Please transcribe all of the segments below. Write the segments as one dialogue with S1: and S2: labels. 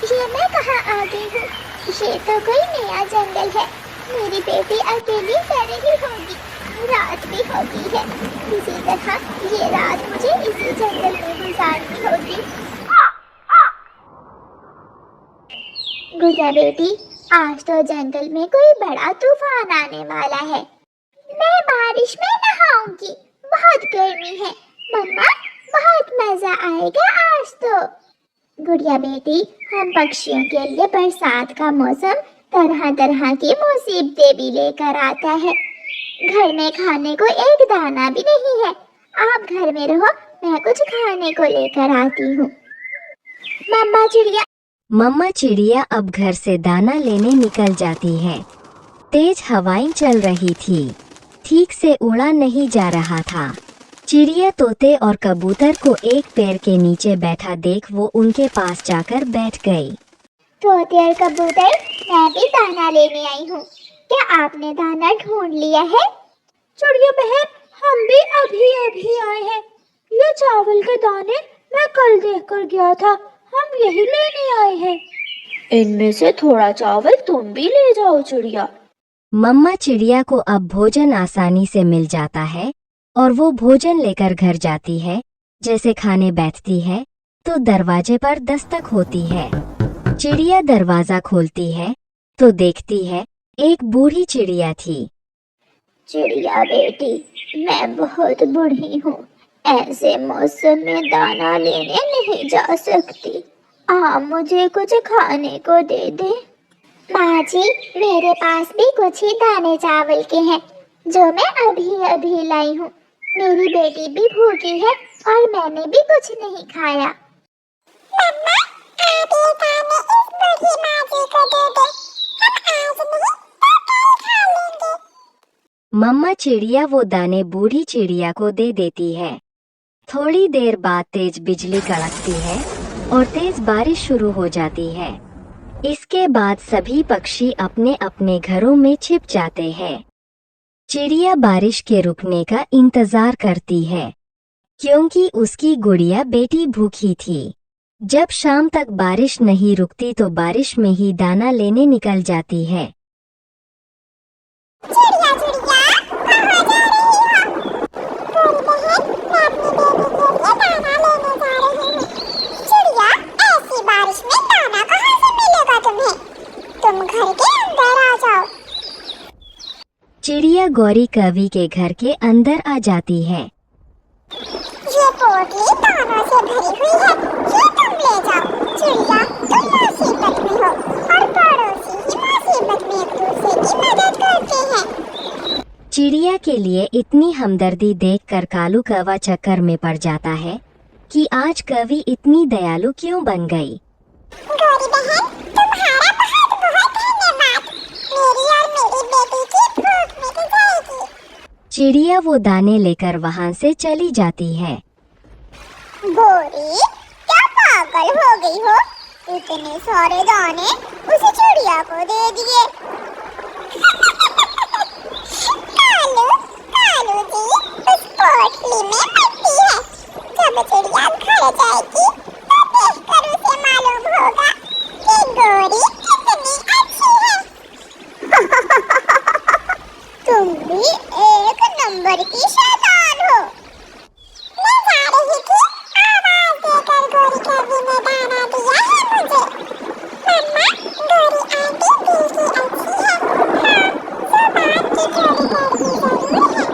S1: ये मैं कहाँ आ गई हूँ? ये तो कोई नया जंगल है। मेरी बेटी अकेली रह रही होगी। रात भी होगी है। इसी तरह ये रात मुझे इसी जंगल में गुजारनी होगी। गुड़िया बेटी, आज तो जंगल में कोई बड़ा तूफान आने वाला है। मैं बारिश में नहाऊंगी। बहुत गर्मी है। मम्मा, बहुत मजा आएगा आज तो। गुड़िया बेटी, हम पक्षियों के लिए बरसात का मौसम तरह तरह की मुसीबतें भी लेकर आता है। घर में खाने को एक दाना भी नहीं है। आप घर में रहो, मैं कुछ खाने को लेकर आती हूँ।
S2: मम्मा चिड़िया अब घर से दाना लेने निकल जाती है। तेज हवाएं चल रही थी। ठीक से उड़ा नहीं जा रहा था। चिड़िया तोते और कबूतर को एक पेड़ के नीचे बैठा देख वो उनके पास जाकर बैठ गई।
S1: तोते और कबूतर, मैं भी दाना लेने आई हूँ। क्या आपने दाना ढूंढ लिया है?
S3: चिड़िया बहन, हम भी अभी अभी आए हैं। ये चावल के दाने मैं कल देख कर गया था, हम यही लेने आए हैं। इनमें से थोड़ा चावल तुम भी ले जाओ चिड़िया।
S2: मम्मा चिड़िया को अब भोजन आसानी से मिल जाता है और वो भोजन लेकर घर जाती है। जैसे खाने बैठती है तो दरवाजे पर दस्तक होती है। चिड़िया दरवाजा खोलती है तो देखती है एक बूढ़ी चिड़िया थी।
S1: चिड़िया बेटी, मैं बहुत बूढ़ी हूँ। ऐसे मौसम में दाना लेने नहीं जा सकती। आप मुझे कुछ खाने को दे दे। माँ जी, मेरे पास भी कुछ ही दाने चावल के हैं जो मैं अभी अभी लाई हूँ। मेरी बेटी भी भूखी है और मैंने भी कुछ नहीं खाया। मम्मा, आप ये दाने इस बूढ़ी माँ जी को दे दे। हम आज नहीं तो कल खा लेंगे।
S2: मम्मा चिड़िया वो दाने बूढ़ी चिड़िया को दे देती है। थोड़ी देर बाद तेज बिजली कड़कती है और तेज बारिश शुरू हो जाती है। इसके बाद सभी पक्षी अपने अपने घरों में छिप जाते हैं। चिड़िया बारिश के रुकने का इंतजार करती है क्योंकि उसकी गुड़िया बेटी भूखी थी। जब शाम तक बारिश नहीं रुकती तो बारिश में ही दाना लेने निकल जाती है।
S1: चिड़िया चिड़िया, कहाँ जा रही हो? बड़ी बहन, मैं अपनी बेटी के लिए दाना लेने जा रही हूँ। चिड़िया, ऐसी बारिश में दाना कहाँ से मिलेगा तुम्हें? तुम घर के अंदर आ जाओ।
S2: चिड़िया गौरी कवि के घर के अंदर आ जाती है।
S1: ये पोटली दानों से भरी हुई है, ये तुम ले जाओ। चिड़िया, तुम मुसीबत में हो और पड़ोसी ही मुसीबत में एक दूसरे की मदद करते हैं।
S2: चिड़िया के लिए इतनी हमदर्दी देखकर कालू कौवा चक्कर में पड़ जाता है कि आज कवि इतनी दयालु क्यों बन गई।
S1: गौरी बहन, तुम्हारा बहुत बहुत धन्यवाद। मेरी और मेरी बेटी की भूख मिट जाएगी।
S2: चिड़िया वो दाने लेकर वहाँ से चली जाती है।
S1: गौरी, क्या पागल हो गई हो? इतने सारे दाने उसे चिड़िया को दे दिए। कालू, कालू जी, उस पोटली में मिट्टी है। जब चिड़िया घर जाएगी तो देखकर उसे मालूम होगा कि गौरी कितनी अच्छी है। तुम भी एक नंबर की शैतान हो। मैं जा रही थी, आवाज देकर गौरी कवि ने दाना दिया है मुझे। मम्मा, गौरी आंटी दिल की अच्छी है। हाँ, जुबान की थोड़ी कड़वी जरूर है।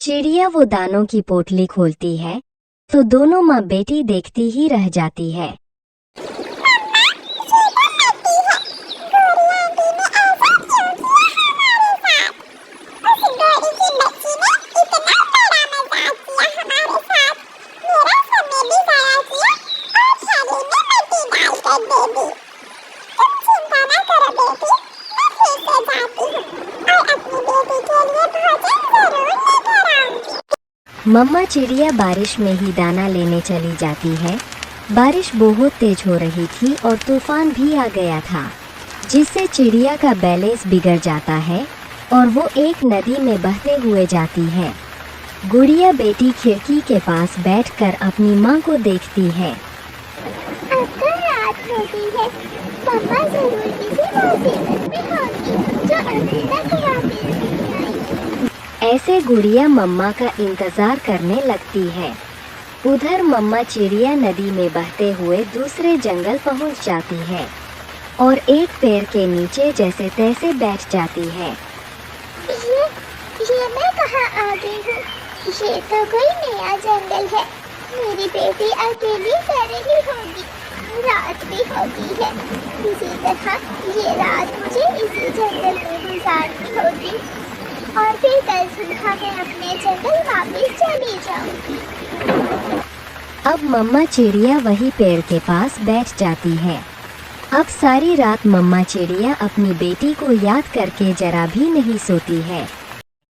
S2: चिड़िया वो दानों की पोटली खोलती है तो दोनों माँ बेटी देखती ही रह जाती है।
S1: मम्मा, ये तो मिट्टी है। गौरी आंटी ने ऐसा क्यों किया हमारे साथ? उस गौरी की बच्ची ने इतना बड़ा मजाक किया हमारे साथ। मेरा समय भी जाया किया और थाली में मिट्टी डालकर दे दी। तुम चिंता न करो बेटी, मैं फिर से जाती हूँ और अपनी बेटी के लिए भोजन जरूर लेकर आऊंगी।
S2: मम्मा चिड़िया बारिश में ही दाना लेने चली जाती है। बारिश बहुत तेज हो रही थी और तूफान भी आ गया था, जिससे चिड़िया का बैलेंस बिगड़ जाता है और वो एक नदी में बहते हुए जाती है। गुड़िया बेटी खिड़की के पास बैठकर अपनी माँ को देखती है।
S1: अब तो रात होती है। मम्मा जरूर किसी मुसीबत में होगी जो अभी तक वापस नहीं आई।
S2: ऐसे गुड़िया मम्मा का इंतजार करने लगती है। उधर मम्मा चिड़िया नदी में बहते हुए दूसरे जंगल पहुंच जाती है और एक पेड़ के नीचे जैसे तैसे बैठ जाती है।
S1: ये मैं कहाँ आ गई हूँ? ये तो कोई नया जंगल है। मेरी बेटी अकेली करेली होगी, रात भी होगी है। इसी तरह ये रात मुझे इसी जंगल में गुजारनी होगी और फिर कल सुबह मैं अपने जंगल वापस चली जाऊंगी।
S2: अब मम्मा चिड़िया वही पेड़ के पास बैठ जाती है। अब सारी रात मम्मा चिड़िया अपनी बेटी को याद करके जरा भी नहीं सोती है।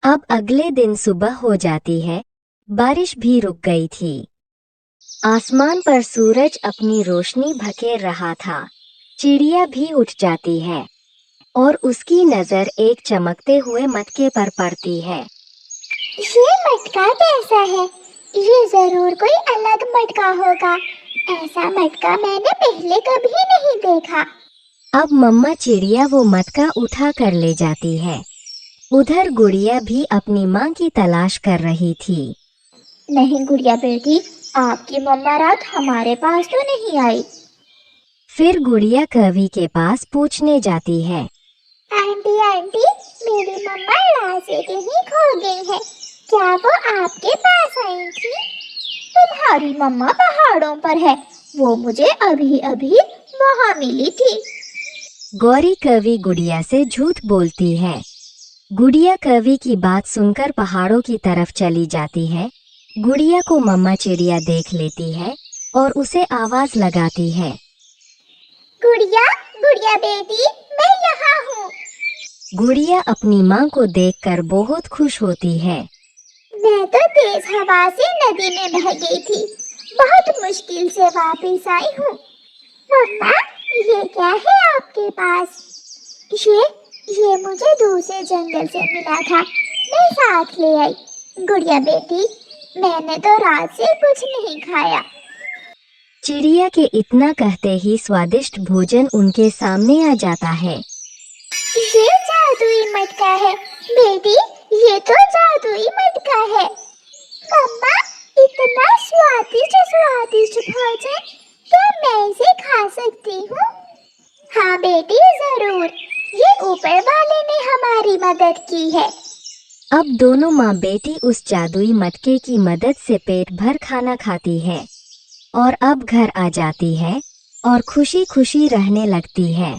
S2: अब अगले दिन सुबह हो जाती है। बारिश भी रुक गई थी। आसमान पर सूरज अपनी रोशनी बखेर रहा था। चिड़िया भी उठ जाती है और उसकी नजर एक चमकते हुए मटके पर पड़ती है।
S1: ये मटका कैसा है? ये जरूर कोई अलग मटका होगा। ऐसा मटका मैंने पहले कभी नहीं देखा।
S2: अब मम्मा चिड़िया वो मटका उठा कर ले जाती है। उधर गुड़िया भी अपनी माँ की तलाश कर रही थी।
S1: नहीं गुड़िया बेटी, आपकी मम्मा रात हमारे पास तो नहीं आई।
S2: फिर गुड़िया कवि के पास पूछने जाती है।
S1: आंटी आंटी, मेरी मम्मा रात से कहीं खो गई है। क्या वो आपके पास आई थी? तुम्हारी मम्मा पहाड़ों पर है। वो मुझे अभी अभी वहाँ मिली थी।
S2: गौरी कवि गुड़िया से झूठ बोलती है। गुड़िया कवि की बात सुनकर पहाड़ों की तरफ चली जाती है। गुड़िया को मम्मा चिड़िया देख लेती है और उसे आवाज लगाती है।
S1: गुड़िया, गुड़िया बेटी, मैं यहाँ हूँ।
S2: गुड़िया अपनी माँ को देखकर बहुत खुश होती है।
S1: मैं तो तेज हवा से नदी में बह गई थी। बहुत मुश्किल से वापस आई हूँ। मम्मा, ये क्या है आपके पास? ये मुझे दूसरे जंगल से मिला था। मैं साथ ले आई। गुड़िया बेटी, मैंने तो रात से कुछ नहीं खाया।
S2: चिड़िया के इतना कहते ही स्वादिष्ट भोजन उनके सामने आ जाता है।
S1: ये जादुई मटका है बेटी, ये तो जादुई मटका है। मम्मा, इतना स्वादिष्ट भोजन, क्या मैं इसे खा सकती हूँ? हाँ बेटी, जरूर। ये ऊपर वाले ने हमारी मदद की है।
S2: अब दोनों माँ बेटी उस जादुई मटके की मदद से पेट भर खाना खाती है और अब घर आ जाती है और खुशी खुशी रहने लगती है।